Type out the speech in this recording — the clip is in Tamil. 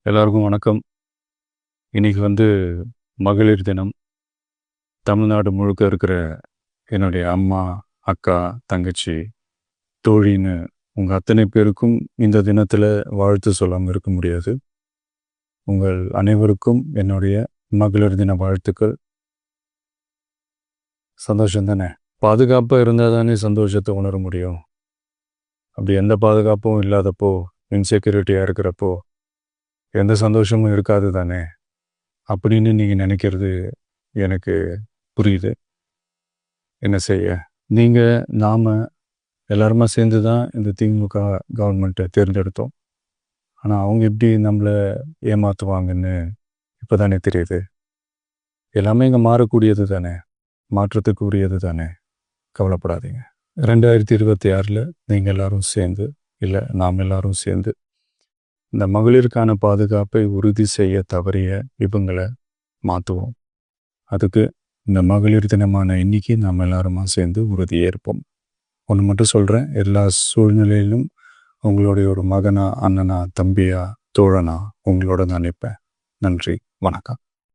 எல்லாருக்கும் வணக்கம். இன்னைக்கு மகளிர் தினம். தமிழ்நாடு முழுக்க இருக்கிற என்னுடைய அம்மா, அக்கா, தங்கச்சி, தோழின்னு உங்கள் அத்தனை பேருக்கும் இந்த தினத்தில் வாழ்த்து சொல்லாமல் இருக்க முடியாது. உங்கள் அனைவருக்கும் என்னுடைய மகளிர் தின வாழ்த்துக்கள். சந்தோஷம் தானே? பாதுகாப்பாக இருந்தால் தானே சந்தோஷத்தை உணர முடியும். அப்படி எந்த பாதுகாப்பும் இல்லாதப்போ, இன்செக்யூரிட்டியாக இருக்கிறப்போ எந்த சந்தோஷமும் இருக்காது தானே அப்படின்னு நீங்கள் நினைக்கிறது எனக்கு புரியுது. என்ன செய்ய, நீங்கள் நாம் எல்லாருமா சேர்ந்து தான் இந்த திமுக கவர்மெண்ட்டை தேர்ந்தெடுத்தோம். ஆனால் அவங்க எப்படி நம்மளை ஏமாற்றுவாங்கன்னு இப்போ தானே தெரியுது. எல்லாமே இங்கே மாறக்கூடியது தானே, மாற்றத்துக்கு உரியது தானே. கவலைப்படாதீங்க. 2026 நீங்கள் எல்லாரும் சேர்ந்து, இல்லை நாம் எல்லாரும் சேர்ந்து இந்த மகளிருக்கான பாதுகாப்பை உறுதி செய்ய தவறிய இவங்களை மாற்றுவோம். அதுக்கு இந்த மகளிர் தினமான இன்னைக்கு நாம் எல்லாருமா சேர்ந்து உறுதியேற்போம். ஒன்று மட்டும் சொல்கிறேன், எல்லா சூழ்நிலையிலும் உங்களுடைய ஒரு மகனா, அண்ணனா, தம்பியா, தோழனா உங்களோட நான் நிற்பேன். நன்றி, வணக்கம்.